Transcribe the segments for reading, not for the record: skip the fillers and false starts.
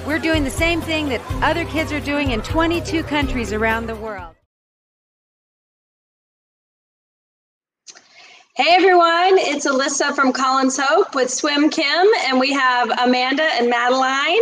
We're doing the same thing that other kids are doing in 22 countries around the world. Hey everyone, it's Alyssa from Colin's Hope with Swim Kim, and we have Amanda and Madeline.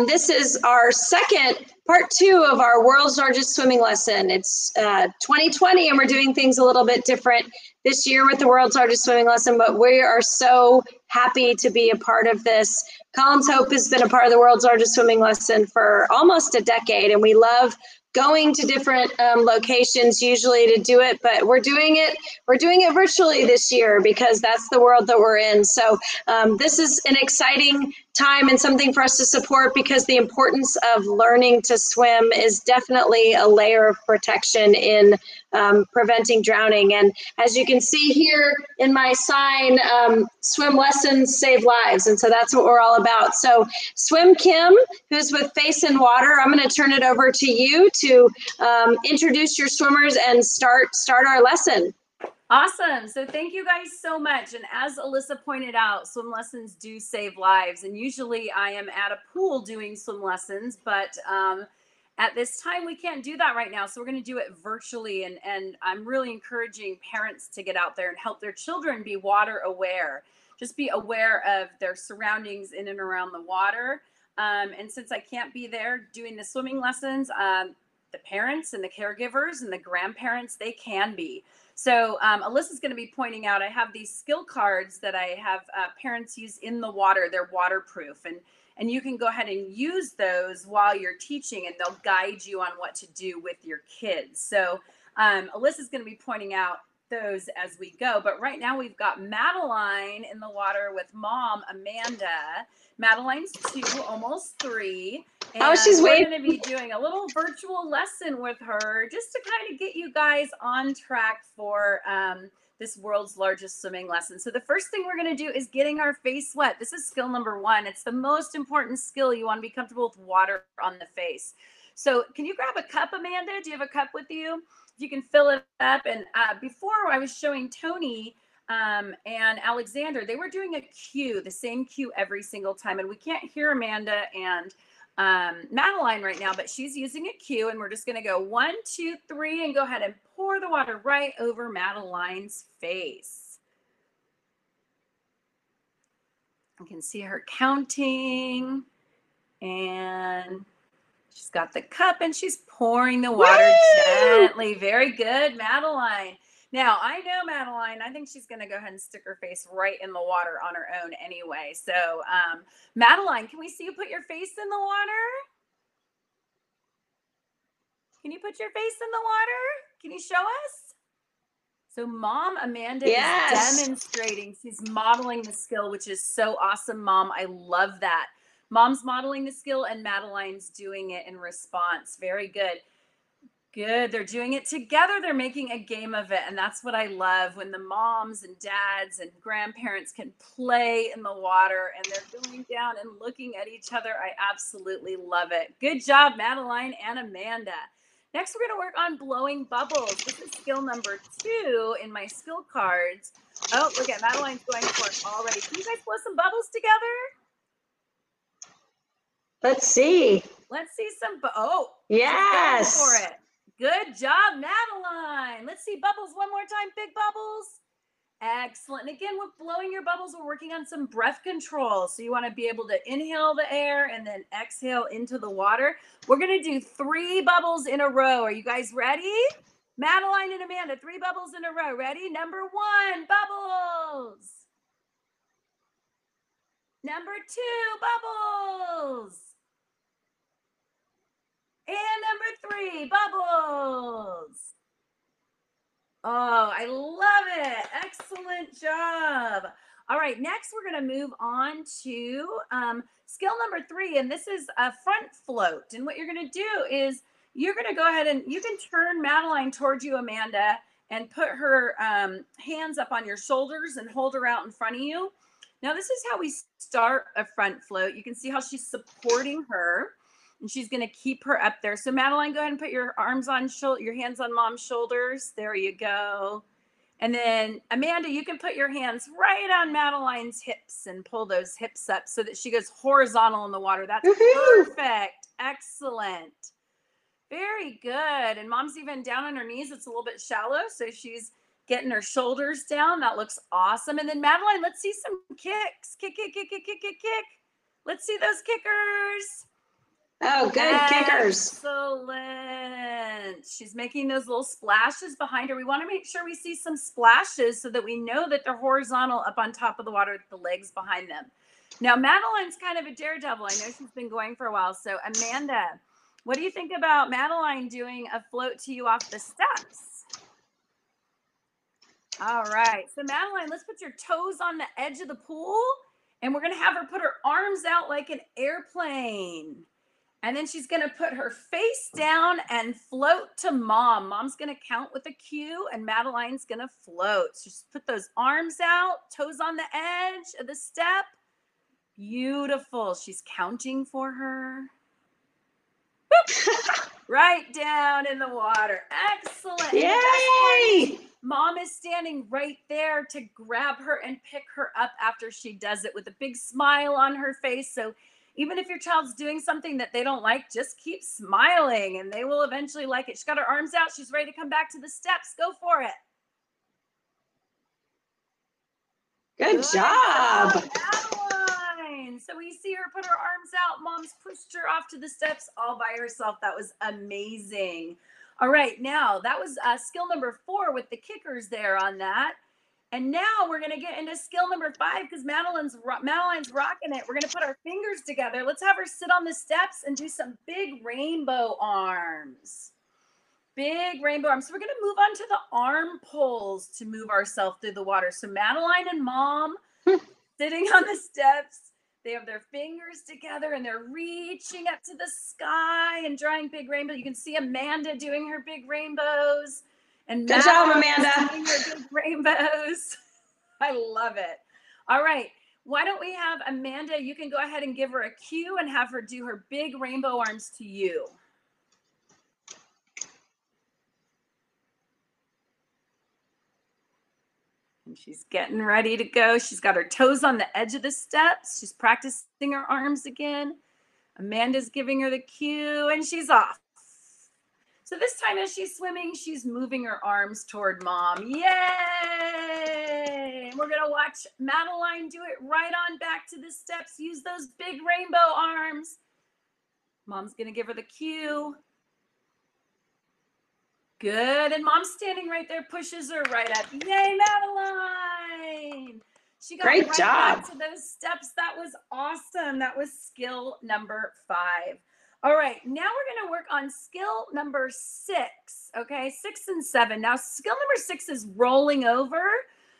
This is our second part 2 of our world's largest swimming lesson. It's 2020 and we're doing things a little bit different this year with the world's largest swimming lesson, but we are so happy to be a part of this. Colin's Hope has been a part of the world's largest swimming lesson for almost a decade, and we love going to different locations usually to do it, but we're doing it virtually this year because that's the world that we're in. So this is an exciting time and something for us to support, because the importance of learning to swim is definitely a layer of protection in preventing drowning. And as you can see here in my sign, swim lessons save lives. And so that's what we're all about. So Swim Kim, who's with Face in Water, I'm going to turn it over to you to introduce your swimmers and start our lesson. Awesome. So thank you guys so much. And as Alyssa pointed out, swim lessons do save lives. And usually I am at a pool doing swim lessons, but at this time we can't do that right now. So we're going to do it virtually. And I'm really encouraging parents to get out there and help their children be water aware. Just be aware of their surroundings in and around the water. And since I can't be there doing the swimming lessons, the parents and the caregivers and the grandparents, they can be. So Alyssa's going to be pointing out, I have these skill cards that I have parents use in the water. They're waterproof, and you can go ahead and use those while you're teaching, and they'll guide you on what to do with your kids. So Alyssa's going to be pointing out those as we go. But right now we've got Madeline in the water with mom, Amanda. Madeline's 2, almost 3. And we're going to be doing a little virtual lesson with her just to kind of get you guys on track for this world's largest swimming lesson. So the first thing we're going to do is getting our face wet. This is skill number 1. It's the most important skill. You want to be comfortable with water on the face. So can you grab a cup, Amanda? Do you have a cup with you? If you can fill it up. And before I was showing Tony and Alexander, they were doing a cue, the same cue every single time. And we can't hear Amanda and Madeline right now, but she's using a cue, and we're just going to go 1, 2, 3 and go ahead and pour the water right over Madeline's face. You can see her counting, and she's got the cup and she's pouring the water gently. Very good, Madeline. Now, I know Madeline, I think she's going to go ahead and stick her face right in the water on her own anyway. So, Madeline, can we see you put your face in the water? Can you put your face in the water? Can you show us? So, Mom Amanda is demonstrating. She's modeling the skill, which is so awesome, Mom. I love that. Mom's modeling the skill, and Madeline's doing it in response. Very good. Good. They're doing it together. They're making a game of it. And that's what I love, when the moms and dads and grandparents can play in the water and they're going down and looking at each other. I absolutely love it. Good job, Madeline and Amanda. Next, we're going to work on blowing bubbles. This is skill number 2 in my skill cards. Oh, look at Madeline's going for it already. Can you guys blow some bubbles together? Let's see. Let's see some. Oh, yes. She's going for it. Good job, Madeline. Let's see bubbles one more time. Big bubbles. Excellent. And again, with blowing your bubbles, we're working on some breath control. So you want to be able to inhale the air and then exhale into the water. We're going to do 3 bubbles in a row. Are you guys ready? Madeline and Amanda, 3 bubbles in a row. Ready? Number 1, bubbles. Number 2, bubbles. And number 3, bubbles. Oh, I love it. Excellent job. All right, next we're going to move on to skill number 3, and this is a front float. And what you're going to do is you're going to go ahead and you can turn Madeline towards you, Amanda, and put her hands up on your shoulders and hold her out in front of you. Now, this is how we start a front float. You can see how she's supporting her. And she's going to keep her up there. So Madeline, go ahead and put your arms on your hands on mom's shoulders. There you go. And then Amanda, you can put your hands right on Madeline's hips and pull those hips up so that she goes horizontal in the water. That's perfect. Excellent. Very good. And mom's even down on her knees. It's a little bit shallow, so she's getting her shoulders down. That looks awesome. And then Madeline, let's see some kicks. Kick, kick, kick, kick, kick, kick, kick. Let's see those kickers. Oh, good kickers. Excellent. She's making those little splashes behind her. We want to make sure we see some splashes so that we know that they're horizontal up on top of the water with the legs behind them. Now, Madeline's kind of a daredevil. I know she's been going for a while. So, Amanda, what do you think about Madeline doing a float to you off the steps? All right. So, Madeline, let's put your toes on the edge of the pool, and we're going to have her put her arms out like an airplane. And then she's going to put her face down and float to mom. Mom's going to count with a cue, and Madeline's going to float. So just put those arms out, toes on the edge of the step. Beautiful. She's counting for her. Right down in the water. Excellent. Yay! Mom is standing right there to grab her and pick her up after she does it with a big smile on her face. So even if your child's doing something that they don't like, just keep smiling and they will eventually like it. She's got her arms out. She's ready to come back to the steps. Go for it. Good job. Madeline. So we see her put her arms out. Mom's pushed her off to the steps all by herself. That was amazing. All right. Now that was skill number 4 with the kickers there on that. And now we're going to get into skill number 5 because Madeline's rocking it. We're going to put our fingers together. Let's have her sit on the steps and do some big rainbow arms. Big rainbow arms. So we're going to move on to the arm pulls to move ourselves through the water. So Madeline and mom sitting on the steps. They have their fingers together and they're reaching up to the sky and drawing big rainbows. You can see Amanda doing her big rainbows. And good job, Amanda. Doing her big rainbows. I love it. All right. Why don't we have Amanda? You can go ahead and give her a cue and have her do her big rainbow arms to you. And she's getting ready to go. She's got her toes on the edge of the steps. She's practicing her arms again. Amanda's giving her the cue and she's off. So this time as she's swimming, she's moving her arms toward mom. Yay! And we're going to watch Madeline do it right on back to the steps. Use those big rainbow arms. Mom's going to give her the cue. Good. And mom's standing right there, pushes her right up. Yay, Madeline! She got great right job. Back to those steps. That was awesome. That was skill number 5. All right, now we're going to work on skill number 6, okay? 6 and 7. Now, skill number 6 is rolling over.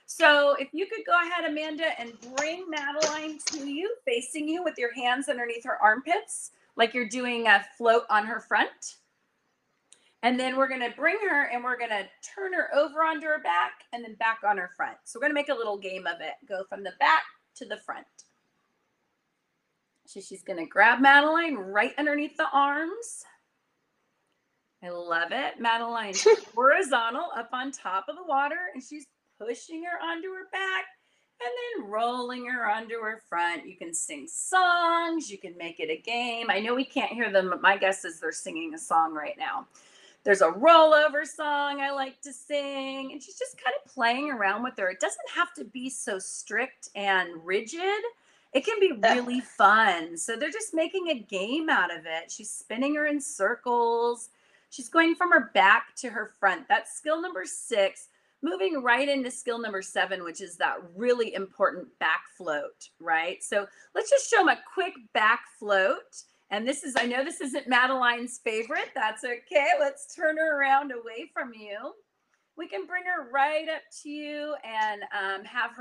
So if you could go ahead, Amanda, and bring Madeline to you, facing you with your hands underneath her armpits, like you're doing a float on her front. And then we're going to bring her and we're going to turn her over onto her back and then back on her front. So we're going to make a little game of it. Go from the back to the front. So she's going to grab Madeline right underneath the arms. I love it. Madeline's horizontal up on top of the water, and she's pushing her onto her back and then rolling her onto her front. You can sing songs. You can make it a game. I know we can't hear them, but my guess is they're singing a song right now. There's a rollover song I like to sing, and she's just kind of playing around with her. It doesn't have to be so strict and rigid. It can be really fun. So they're just making a game out of it. She's spinning her in circles. She's going from her back to her front. That's skill number 6, moving right into skill number 7, which is that really important back float, right? So let's just show them a quick back float. And this is, I know this isn't Madeline's favorite. That's okay. Let's turn her around away from you. We can bring her right up to you and have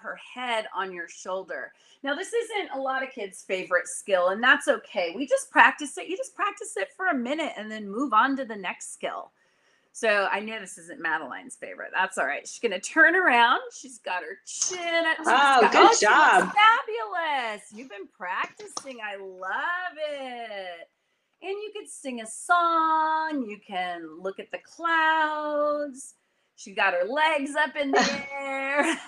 her head on your shoulder. Now, this isn't a lot of kids' favorite skill, and that's okay. We just practice it. You just practice it for a minute and then move on to the next skill. So I know this isn't Madeline's favorite. That's all right. She's going to turn around. She's got her chin up. Oh, good job. Fabulous. You've been practicing. I love it. And you could sing a song. You can look at the clouds. She got her legs up in the air.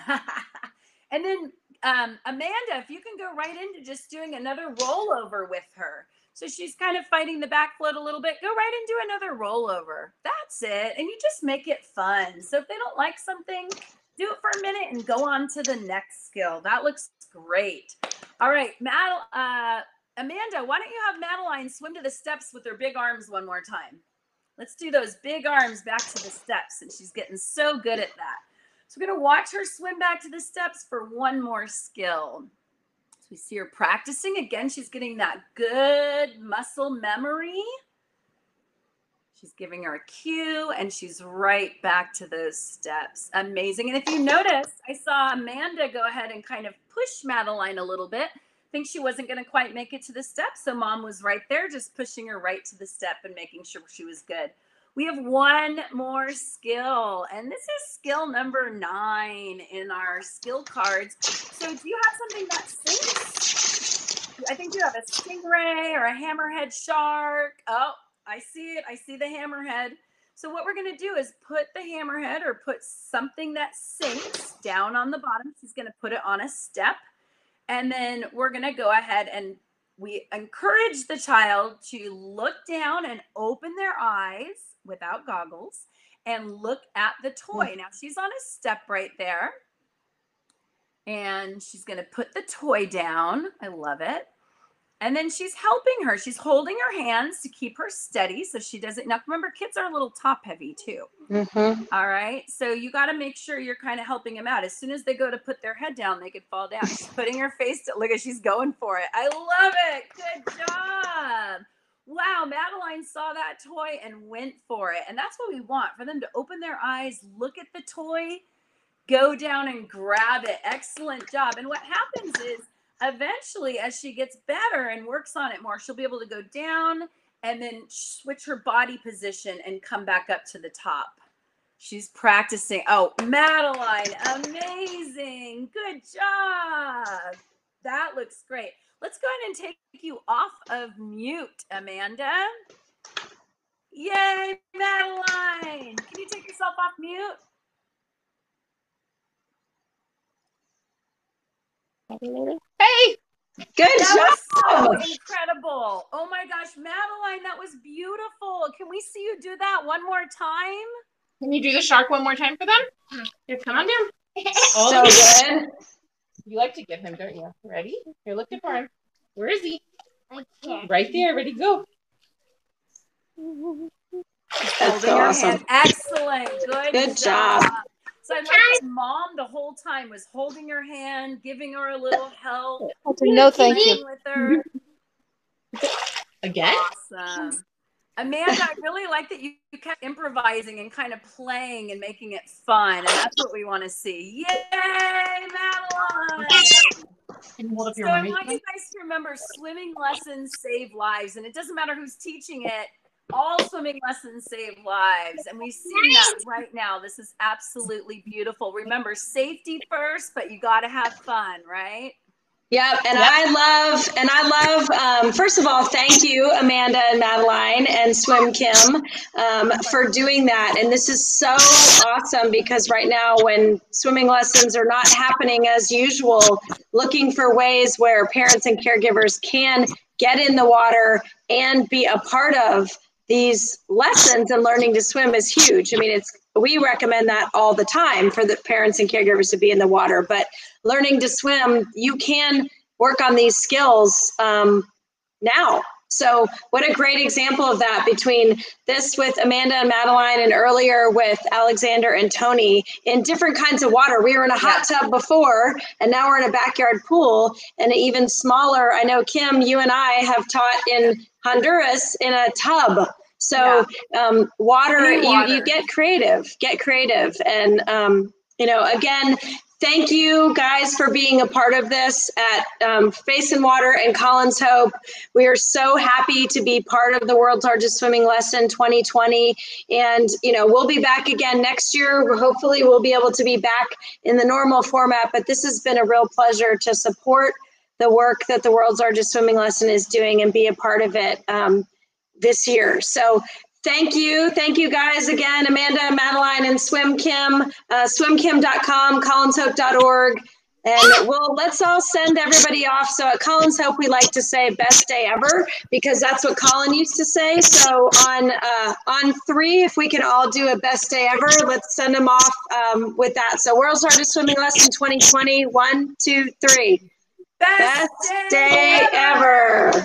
And then Amanda, if you can go right into just doing another rollover with her. So she's kind of fighting the back float a little bit. Go right and do another rollover. That's it. And you just make it fun. So if they don't like something, do it for a minute and go on to the next skill. That looks great. All right, Amanda, why don't you have Madeline swim to the steps with her big arms one more time? Let's do those big arms back to the steps. And she's getting so good at that. So we're going to watch her swim back to the steps for one more skill. So we see her practicing. Again, she's getting that good muscle memory. She's giving her a cue, and she's right back to those steps. Amazing. And if you notice, I saw Amanda go ahead and kind of push Madeline a little bit. I think she wasn't going to quite make it to the steps, so Mom was right there just pushing her right to the step and making sure she was good. We have one more skill, and this is skill number 9 in our skill cards. So do you have something that sinks? I think you have a stingray or a hammerhead shark. Oh, I see it. I see the hammerhead. So what we're going to do is put the hammerhead or put something that sinks down on the bottom. She's going to put it on a step, and then we're going to go ahead and we encourage the child to look down and open their eyes without goggles and look at the toy. Now she's on a step right there, and she's going to put the toy down. I love it. And then she's helping her. She's holding her hands to keep her steady so she doesn't. Now remember, kids are a little top heavy too. All right. So you got to make sure you're kind of helping them out. As soon as they go to put their head down, they could fall down. She's putting her face to, look at, she's going for it. I love it. Good job. Wow. Madeline saw that toy and went for it. And that's what we want, for them to open their eyes, look at the toy, go down and grab it. Excellent job. And what happens is, eventually, as she gets better and works on it more, she'll be able to go down and then switch her body position and come back up to the top. She's practicing. Oh, Madeline, amazing. Good job. That looks great. Let's go ahead and take you off of mute, Amanda. Yay, Madeline. Can you take yourself off mute? Hey, Good That job. was so incredible. Oh my gosh, Madeline, that was beautiful. Can we see you do that one more time? can you do the shark one more time for them? Here, come on down. So good. You like to give him, don't you? Ready? Here, look for him. Where is he? Right there. Ready, go. That's so awesome. Excellent. Good job. So I like that Mom the whole time was holding her hand, giving her a little help. No, thank playing you. with her. Again? Awesome. Amanda, I really like that you kept improvising and kind of playing and making it fun. And that's what we want to see. Yay, Madeline! Can you hold up your So I mic? want you guys to remember, swimming lessons save lives. And it doesn't matter who's teaching it. All swimming lessons save lives. And we've seen that right now. This is absolutely beautiful. Remember, safety first, but you got to have fun, right? Yep, and I love, first of all, thank you, Amanda and Madeline and Swim Kim, for doing that. And this is so awesome because right now when swimming lessons are not happening as usual, looking for ways where parents and caregivers can get in the water and be a part of these lessons and learning to swim is huge. I mean, we recommend that all the time for the parents and caregivers to be in the water, but learning to swim, you can work on these skills now. So what a great example of that between this with Amanda and Madeline and earlier with Alexander and Tony in different kinds of water. We were in a hot tub before, and now we're in a backyard pool and even smaller. I know, Kim, you and I have taught in Honduras in a tub. So water, you get creative. And, again, thank you guys for being a part of this at Face and Water and Colin's Hope. We are so happy to be part of the World's Largest Swimming Lesson 2020. And, we'll be back again next year. Hopefully we'll be able to be back in the normal format, but this has been a real pleasure to support the work that the World's Largest Swimming Lesson is doing and be a part of it this year. So Thank you. Thank you guys again, Amanda, Madeline, and Swim Kim, swimkim.com, colinshope.org. And let's all send everybody off. So at Colin's Hope, we like to say best day ever, because that's what Colin used to say. So on 3, if we can all do a best day ever, let's send them off with that. So World's Hardest Swimming Lesson 2020, 1, 2, 3. Best day ever.